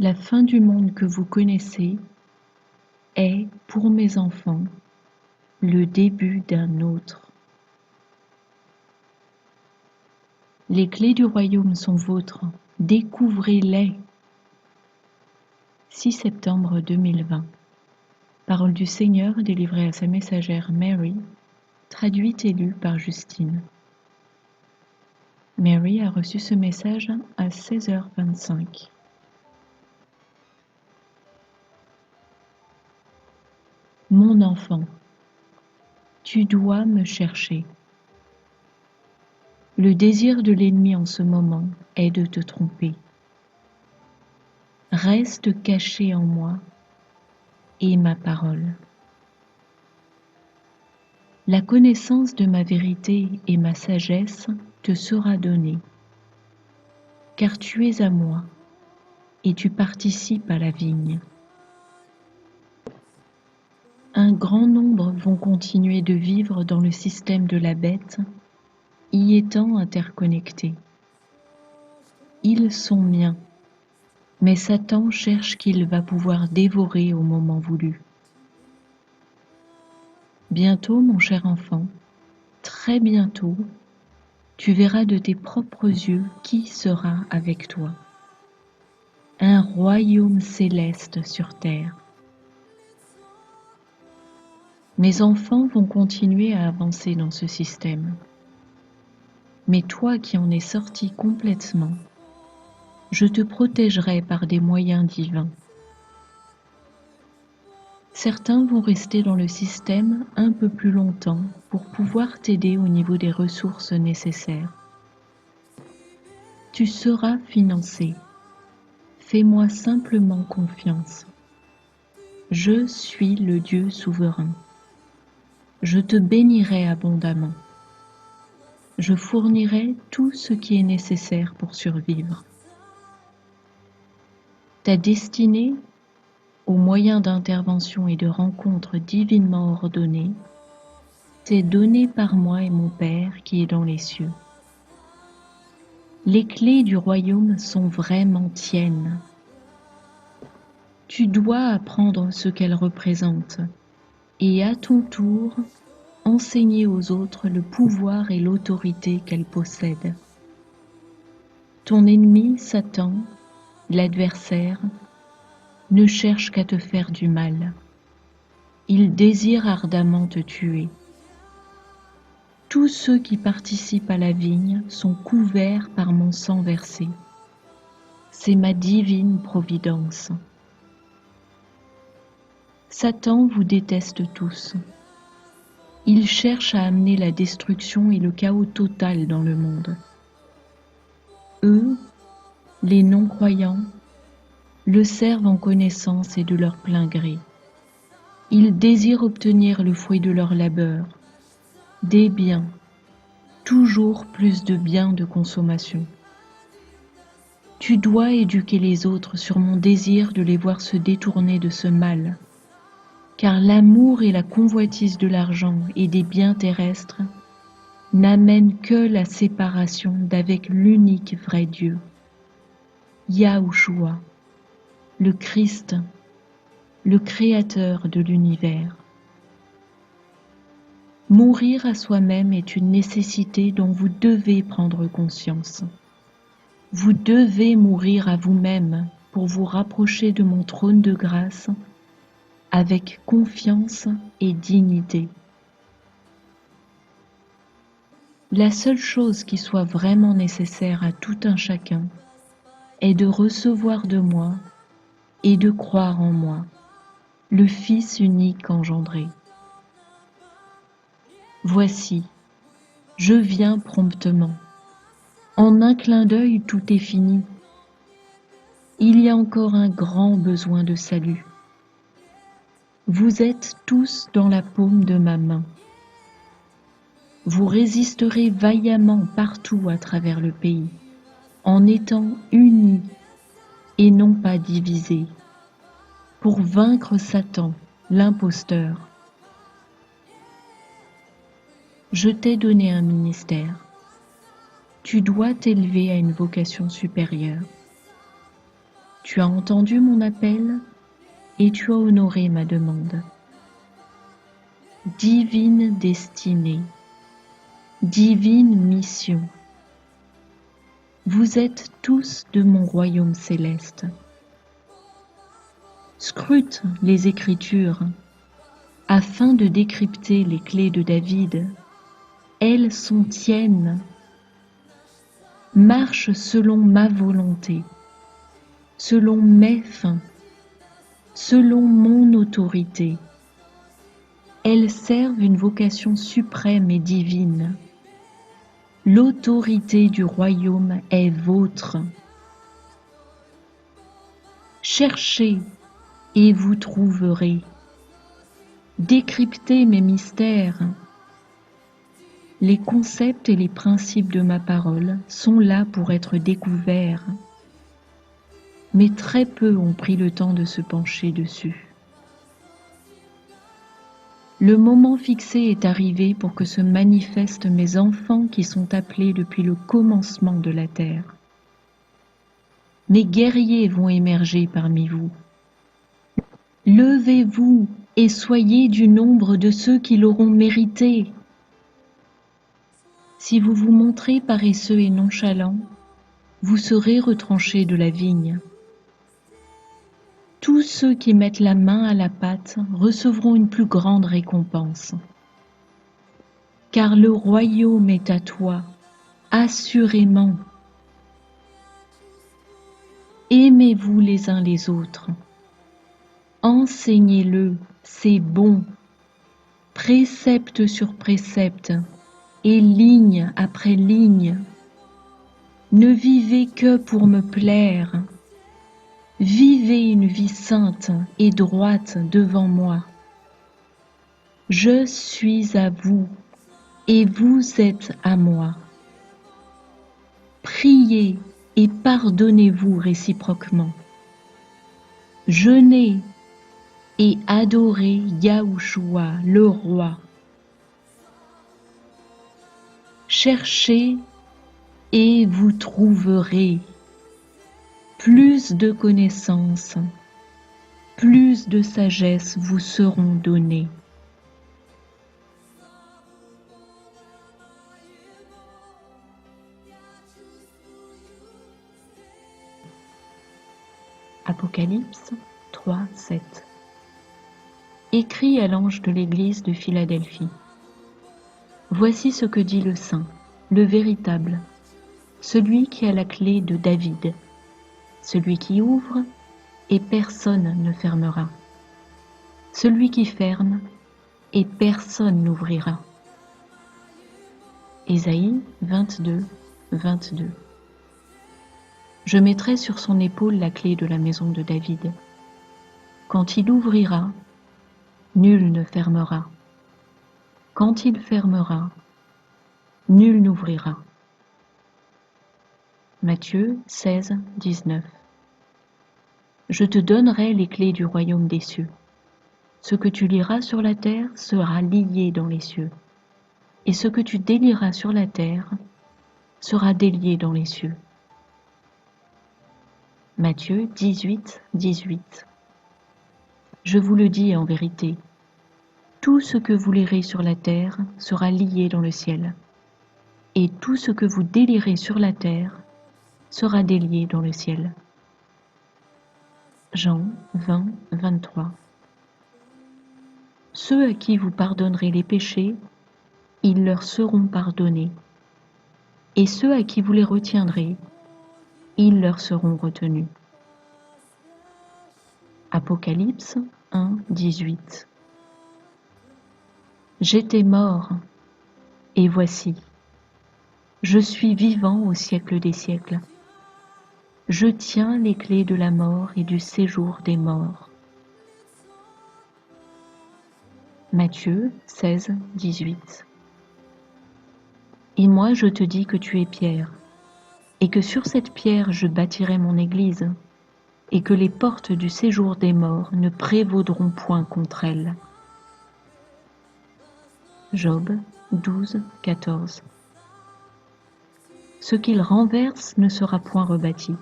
La fin du monde que vous connaissez est, pour mes enfants, le début d'un autre. Les clés du royaume sont vôtres, découvrez-les. 6 septembre 2020. Parole du Seigneur délivrée à sa messagère Mary, traduite et lue par Justine. Mary a reçu ce message à 16h25. Mon enfant, tu dois me chercher. Le désir de l'ennemi en ce moment est de te tromper. Reste caché en moi et ma parole. La connaissance de ma vérité et ma sagesse te sera donnée, car tu es à moi et tu participes à la vigne. Un grand nombre vont continuer de vivre dans le système de la bête, y étant interconnectés. Ils sont miens, mais Satan cherche qu'il va pouvoir dévorer au moment voulu. Bientôt, mon cher enfant, très bientôt, tu verras de tes propres yeux qui sera avec toi. Un royaume céleste sur terre. Mes enfants vont continuer à avancer dans ce système. Mais toi qui en es sorti complètement, je te protégerai par des moyens divins. Certains vont rester dans le système un peu plus longtemps pour pouvoir t'aider au niveau des ressources nécessaires. Tu seras financé. Fais-moi simplement confiance. Je suis le Dieu souverain. Je te bénirai abondamment. Je fournirai tout ce qui est nécessaire pour survivre. Ta destinée, aux moyens d'intervention et de rencontres divinement ordonnés, t'est donnée par moi et mon Père qui est dans les cieux. Les clés du royaume sont vraiment tiennes. Tu dois apprendre ce qu'elles représentent et à ton tour, enseigner aux autres le pouvoir et l'autorité qu'elles possèdent. Ton ennemi, Satan, l'adversaire, ne cherche qu'à te faire du mal. Il désire ardemment te tuer. Tous ceux qui participent à la vigne sont couverts par mon sang versé. C'est ma divine providence. Satan vous déteste tous. Il cherche à amener la destruction et le chaos total dans le monde. Eux, les non-croyants, le servent en connaissance et de leur plein gré. Ils désirent obtenir le fruit de leur labeur, des biens, toujours plus de biens de consommation. Tu dois éduquer les autres sur mon désir de les voir se détourner de ce mal, car l'amour et la convoitise de l'argent et des biens terrestres n'amènent que la séparation d'avec l'unique vrai Dieu, Yahushua, le Christ, le Créateur de l'univers. Mourir à soi-même est une nécessité dont vous devez prendre conscience. Vous devez mourir à vous-même pour vous rapprocher de mon trône de grâce avec confiance et dignité. La seule chose qui soit vraiment nécessaire à tout un chacun est de recevoir de moi et de croire en moi, le Fils unique engendré. Voici, je viens promptement. En un clin d'œil, tout est fini. Il y a encore un grand besoin de salut. Vous êtes tous dans la paume de ma main. Vous résisterez vaillamment partout à travers le pays, en étant unis et non pas divisés, pour vaincre Satan, l'imposteur. Je t'ai donné un ministère. Tu dois t'élever à une vocation supérieure. Tu as entendu mon appel et tu as honoré ma demande. Divine destinée, divine mission, vous êtes tous de mon royaume céleste. Scrute les Écritures afin de décrypter les clés de David. Elles sont tiennes. Marche selon ma volonté, selon mes fins, selon mon autorité. Elles servent une vocation suprême et divine. L'autorité du royaume est vôtre. Cherchez et vous trouverez. Décryptez mes mystères. Les concepts et les principes de ma parole sont là pour être découverts, mais très peu ont pris le temps de se pencher dessus. Le moment fixé est arrivé pour que se manifestent mes enfants qui sont appelés depuis le commencement de la terre. Mes guerriers vont émerger parmi vous. Levez-vous et soyez du nombre de ceux qui l'auront mérité. Si vous vous montrez paresseux et nonchalant, vous serez retranchés de la vigne. Tous ceux qui mettent la main à la pâte recevront une plus grande récompense. Car le royaume est à toi, assurément. Aimez-vous les uns les autres. Enseignez-le, c'est bon. Précepte sur précepte, et ligne après ligne. Ne vivez que pour me plaire. Vivez une vie sainte et droite devant moi. Je suis à vous et vous êtes à moi. Priez et pardonnez-vous réciproquement. Jeûnez et adorez Yahushua, le roi. Cherchez et vous trouverez. Plus de connaissances, plus de sagesse vous seront données. Apocalypse 3, 7. Écrit à l'ange de l'église de Philadelphie. Voici ce que dit le Saint, le véritable, celui qui a la clé de David, celui qui ouvre et personne ne fermera, celui qui ferme et personne n'ouvrira. Ésaïe 22, 22. Je mettrai sur son épaule la clé de la maison de David. Quand il ouvrira, nul ne fermera. Quand il fermera, nul n'ouvrira. Matthieu 16, 19. Je te donnerai les clés du royaume des cieux. Ce que tu liras sur la terre sera lié dans les cieux, et ce que tu délieras sur la terre sera délié dans les cieux. Matthieu 18, 18. Je vous le dis en vérité, tout ce que vous lierez sur la terre sera lié dans le ciel, et tout ce que vous délierez sur la terre sera délié dans le ciel. Jean 20, 23. Ceux à qui vous pardonnerez les péchés, ils leur seront pardonnés, et ceux à qui vous les retiendrez, ils leur seront retenus. Apocalypse 1, 18. J'étais mort, et voici, je suis vivant au siècle des siècles. Je tiens les clés de la mort et du séjour des morts. Matthieu 16, 18. Et moi je te dis que tu es Pierre, et que sur cette pierre je bâtirai mon église, et que les portes du séjour des morts ne prévaudront point contre elle. Job 12, 14. Ce qu'il renverse ne sera point rebâti.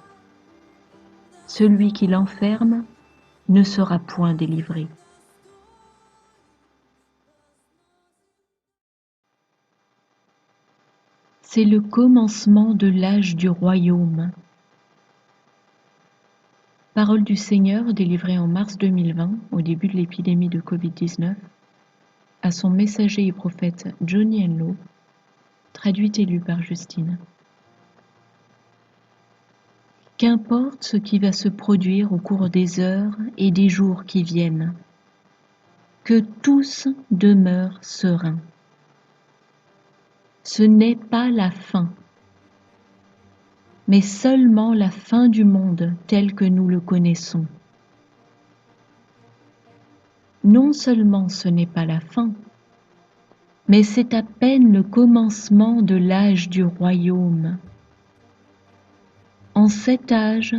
celui qui l'enferme ne sera point délivré. C'est le commencement de l'âge du royaume. Parole du Seigneur délivrée en mars 2020, au début de l'épidémie de Covid-19, à son messager et prophète Johnny Enlow, traduite et lue par Justine. Qu'importe ce qui va se produire au cours des heures et des jours qui viennent, que tous demeurent sereins. Ce n'est pas la fin, mais seulement la fin du monde tel que nous le connaissons. Non seulement ce n'est pas la fin, mais c'est à peine le commencement de l'âge du royaume. En cet âge,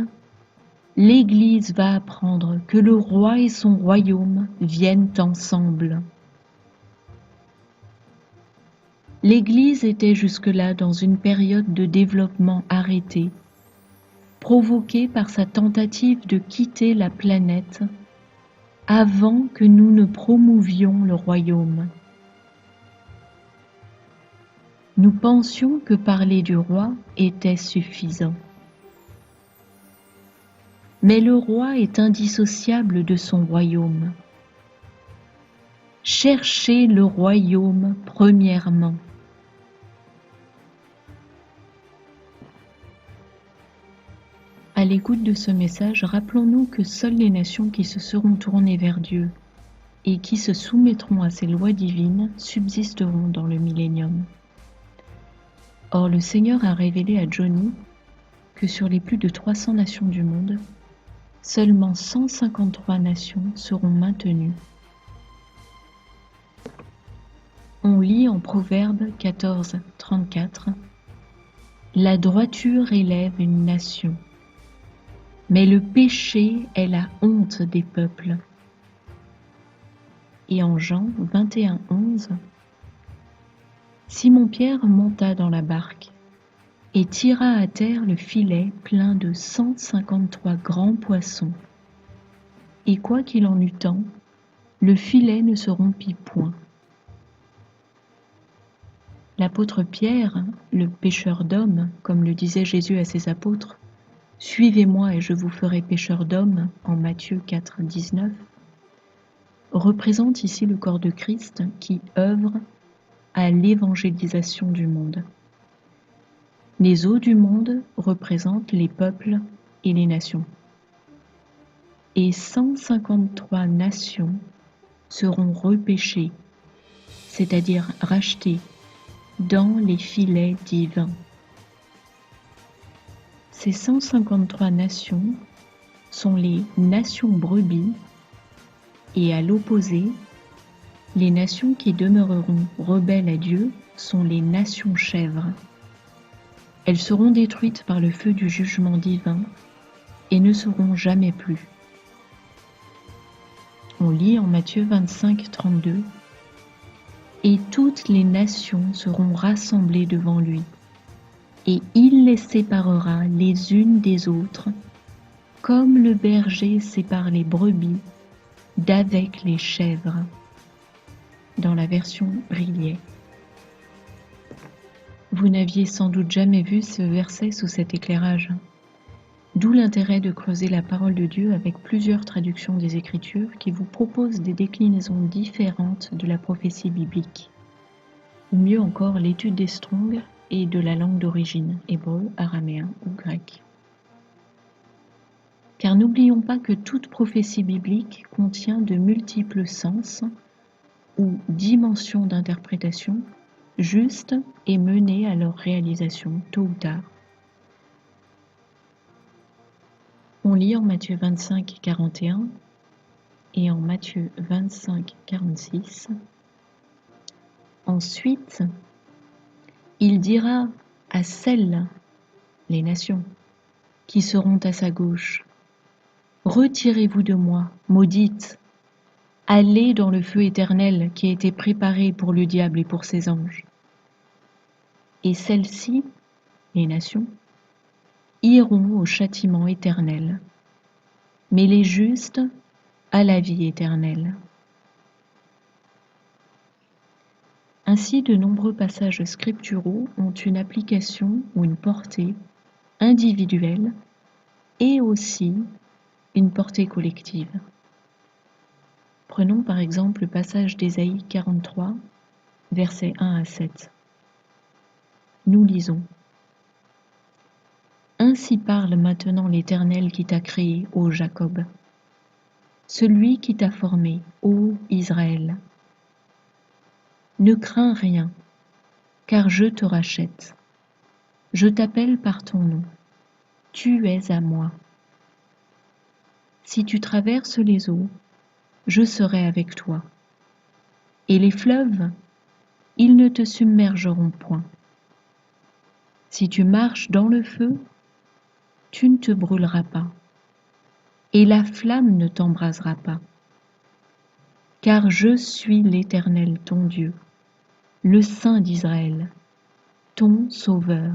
l'Église va apprendre que le roi et son royaume viennent ensemble. L'Église était jusque-là dans une période de développement arrêté, provoquée par sa tentative de quitter la planète avant que nous ne promouvions le royaume. Nous pensions que parler du roi était suffisant. Mais le roi est indissociable de son royaume. Cherchez le royaume premièrement. À l'écoute de ce message, rappelons-nous que seules les nations qui se seront tournées vers Dieu et qui se soumettront à ses lois divines subsisteront dans le millénium. Or, le Seigneur a révélé à Johnny que sur les plus de 300 nations du monde, seulement 153 nations seront maintenues. On lit en Proverbe 14, 34 « La droiture élève une nation, mais le péché est la honte des peuples. » Et en Jean 21, 11 « Simon-Pierre monta dans la barque et tira à terre le filet plein de 153 grands poissons. Et quoi qu'il en eût tant, le filet ne se rompit point. » L'apôtre Pierre, le pêcheur d'hommes, comme le disait Jésus à ses apôtres, « Suivez-moi et je vous ferai pêcheur d'hommes » en Matthieu 4, 19, représente ici le corps de Christ qui œuvre à l'évangélisation du monde. Les eaux du monde représentent les peuples et les nations. Et 153 nations seront repêchées, c'est-à-dire rachetées, dans les filets divins. Ces 153 nations sont les nations brebis et à l'opposé, les nations qui demeureront rebelles à Dieu sont les nations chèvres. Elles seront détruites par le feu du jugement divin et ne seront jamais plus. On lit en Matthieu 25, 32 « Et toutes les nations seront rassemblées devant lui, et il les séparera les unes des autres, comme le berger sépare les brebis d'avec les chèvres. » Dans la version Brillet. Vous n'aviez sans doute jamais vu ce verset sous cet éclairage. D'où l'intérêt de creuser la parole de Dieu avec plusieurs traductions des Écritures qui vous proposent des déclinaisons différentes de la prophétie biblique. Ou mieux encore l'étude des Strong et de la langue d'origine, hébreu, araméen ou grec. Car n'oublions pas que toute prophétie biblique contient de multiples sens ou dimensions d'interprétation justes et menées à leur réalisation tôt ou tard. On lit en Matthieu 25, 41 et en Matthieu 25, 46. Ensuite, il dira à celles, les nations, qui seront à sa gauche, « Retirez-vous de moi, maudites, allez dans le feu éternel qui a été préparé pour le diable et pour ses anges. » Et celles-ci, les nations, iront au châtiment éternel, mais les justes à la vie éternelle. Ainsi, de nombreux passages scripturaux ont une application ou une portée individuelle et aussi une portée collective. Prenons par exemple le passage d'Ésaïe 43, versets 1 à 7. Nous lisons. Ainsi parle maintenant l'Éternel qui t'a créé, ô Jacob, celui qui t'a formé, ô Israël. Ne crains rien, car je te rachète. Je t'appelle par ton nom. Tu es à moi. Si tu traverses les eaux, je serai avec toi. Et les fleuves, ils ne te submergeront point. Si tu marches dans le feu, tu ne te brûleras pas, et la flamme ne t'embrasera pas. Car je suis l'Éternel ton Dieu, le Saint d'Israël, ton Sauveur.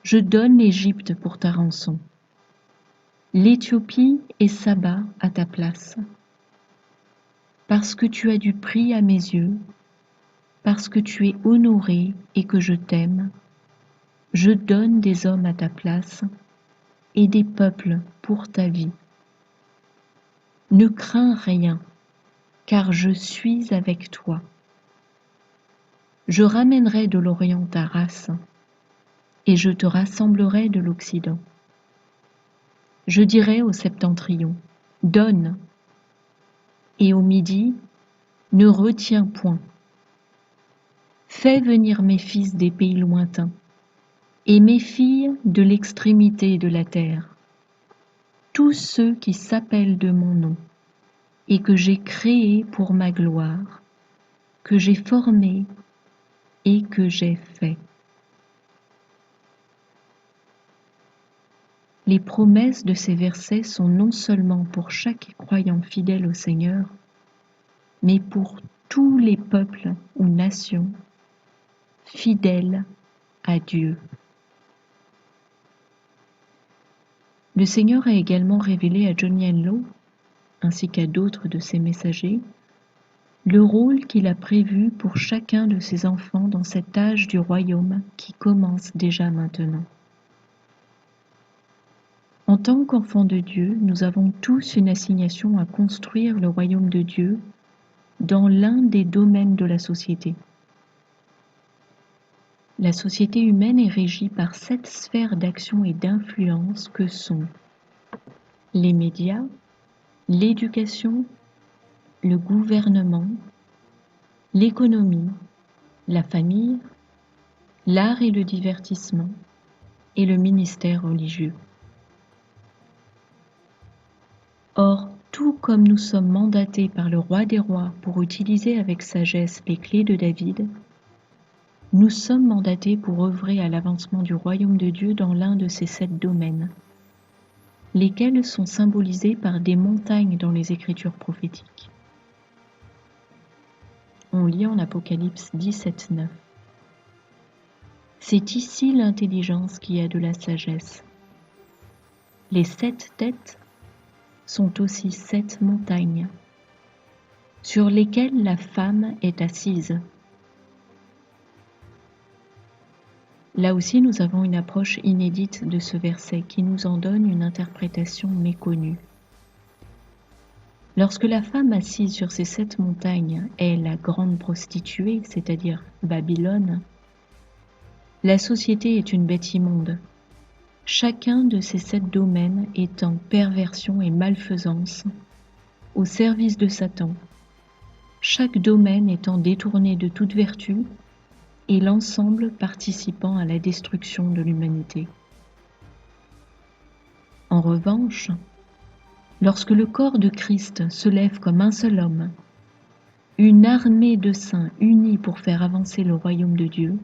Je donne l'Égypte pour ta rançon, l'Éthiopie et Saba à ta place. Parce que tu as du prix à mes yeux, parce que tu es honoré et que je t'aime, je donne des hommes à ta place et des peuples pour ta vie. Ne crains rien, car je suis avec toi. Je ramènerai de l'Orient ta race, et je te rassemblerai de l'Occident. Je dirai au septentrion, donne, et au midi, ne retiens point. Fais venir mes fils des pays lointains, et mes filles de l'extrémité de la terre, tous ceux qui s'appellent de mon nom, et que j'ai créés pour ma gloire, que j'ai formés et que j'ai fait. Les promesses de ces versets sont non seulement pour chaque croyant fidèle au Seigneur, mais pour tous les peuples ou nations fidèles à Dieu. Le Seigneur a également révélé à John Yanlo, ainsi qu'à d'autres de ses messagers, le rôle qu'il a prévu pour chacun de ses enfants dans cet âge du royaume qui commence déjà maintenant. En tant qu'enfants de Dieu, nous avons tous une assignation à construire le royaume de Dieu dans l'un des domaines de la société. La société humaine est régie par 7 sphères d'action et d'influence que sont les médias, l'éducation, le gouvernement, l'économie, la famille, l'art et le divertissement et le ministère religieux. Or, tout comme nous sommes mandatés par le roi des rois pour utiliser avec sagesse les clés de David, nous sommes mandatés pour œuvrer à l'avancement du royaume de Dieu dans l'un de ces 7 domaines, lesquels sont symbolisés par des montagnes dans les Écritures prophétiques. On lit en Apocalypse 17:9. C'est ici l'intelligence qui a de la sagesse. Les 7 têtes sont aussi 7 montagnes, sur lesquelles la femme est assise. Là aussi, nous avons une approche inédite de ce verset qui nous en donne une interprétation méconnue. Lorsque la femme assise sur ces 7 montagnes est la grande prostituée, c'est-à-dire Babylone, la société est une bête immonde. Chacun de ces 7 domaines étant perversion et malfaisance au service de Satan, chaque domaine étant détourné de toute vertu et l'ensemble participant à la destruction de l'humanité. En revanche, lorsque le corps de Christ se lève comme un seul homme, une armée de saints unis pour faire avancer le royaume de Dieu,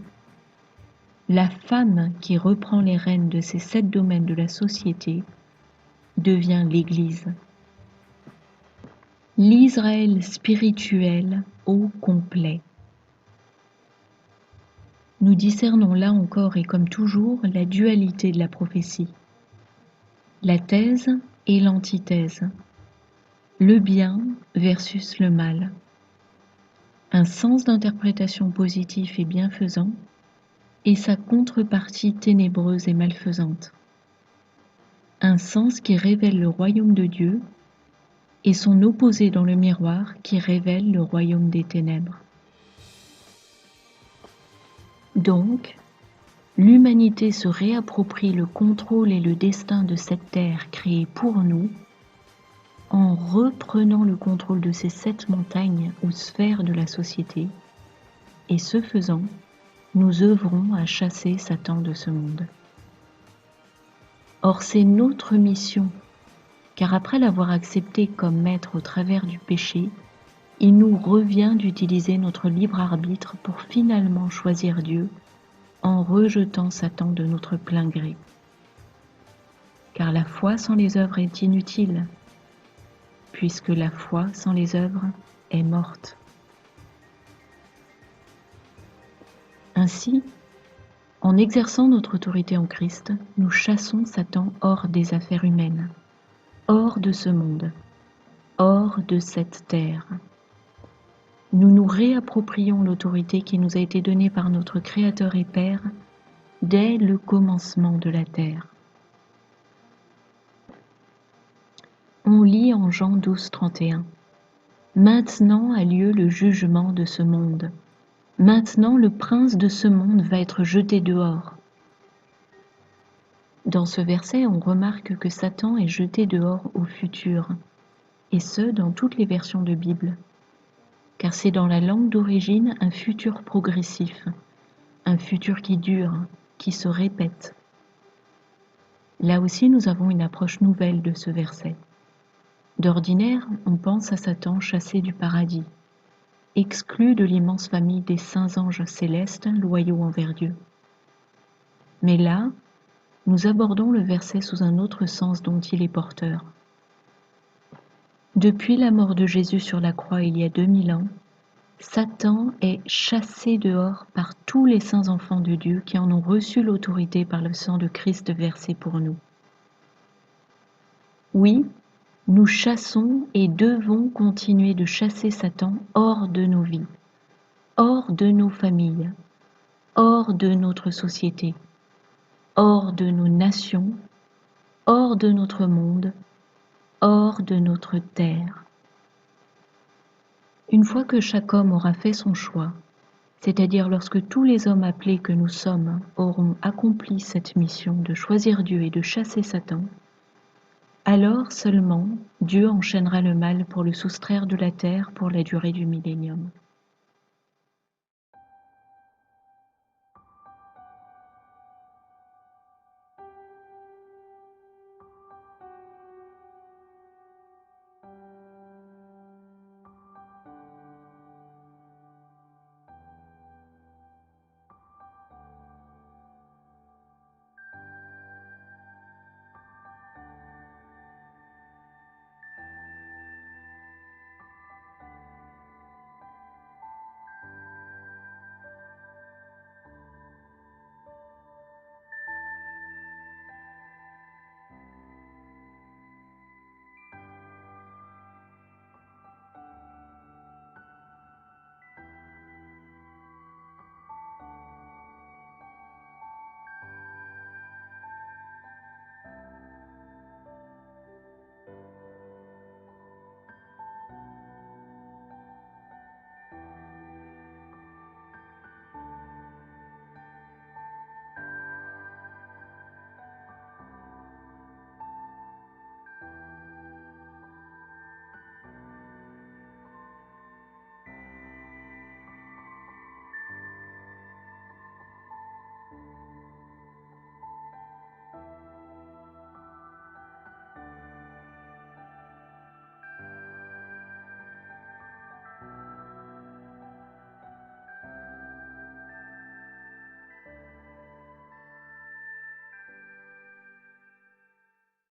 la femme qui reprend les rênes de ces 7 domaines de la société devient l'Église. L'Israël spirituel au complet. Nous discernons là encore et comme toujours la dualité de la prophétie. La thèse et l'antithèse. Le bien versus le mal. Un sens d'interprétation positif et bienfaisant et sa contrepartie ténébreuse et malfaisante. Un sens qui révèle le royaume de Dieu et son opposé dans le miroir qui révèle le royaume des ténèbres. Donc, l'humanité se réapproprie le contrôle et le destin de cette terre créée pour nous en reprenant le contrôle de ces 7 montagnes ou sphères de la société, et ce faisant, nous œuvrons à chasser Satan de ce monde. Or c'est notre mission, car après l'avoir accepté comme maître au travers du péché, il nous revient d'utiliser notre libre arbitre pour finalement choisir Dieu en rejetant Satan de notre plein gré. Car la foi sans les œuvres est inutile, puisque la foi sans les œuvres est morte. Ainsi, en exerçant notre autorité en Christ, nous chassons Satan hors des affaires humaines, hors de ce monde, hors de cette terre. Nous nous réapproprions l'autorité qui nous a été donnée par notre Créateur et Père dès le commencement de la terre. On lit en Jean 12, 31. Maintenant a lieu le jugement de ce monde. Maintenant le prince de ce monde va être jeté dehors. Dans ce verset, on remarque que Satan est jeté dehors au futur, et ce, dans toutes les versions de Bible, car c'est dans la langue d'origine un futur progressif, un futur qui dure, qui se répète. Là aussi, nous avons une approche nouvelle de ce verset. D'ordinaire, on pense à Satan chassé du paradis, exclu de l'immense famille des saints anges célestes loyaux envers Dieu. Mais là, nous abordons le verset sous un autre sens dont il est porteur. Depuis la mort de Jésus sur la croix il y a 2000 ans, Satan est chassé dehors par tous les saints enfants de Dieu qui en ont reçu l'autorité par le sang de Christ versé pour nous. Oui, nous chassons et devons continuer de chasser Satan hors de nos vies, hors de nos familles, hors de notre société, hors de nos nations, hors de notre monde, hors de notre terre. Une fois que chaque homme aura fait son choix, c'est-à-dire lorsque tous les hommes appelés que nous sommes auront accompli cette mission de choisir Dieu et de chasser Satan, alors seulement Dieu enchaînera le mal pour le soustraire de la terre pour la durée du millénium.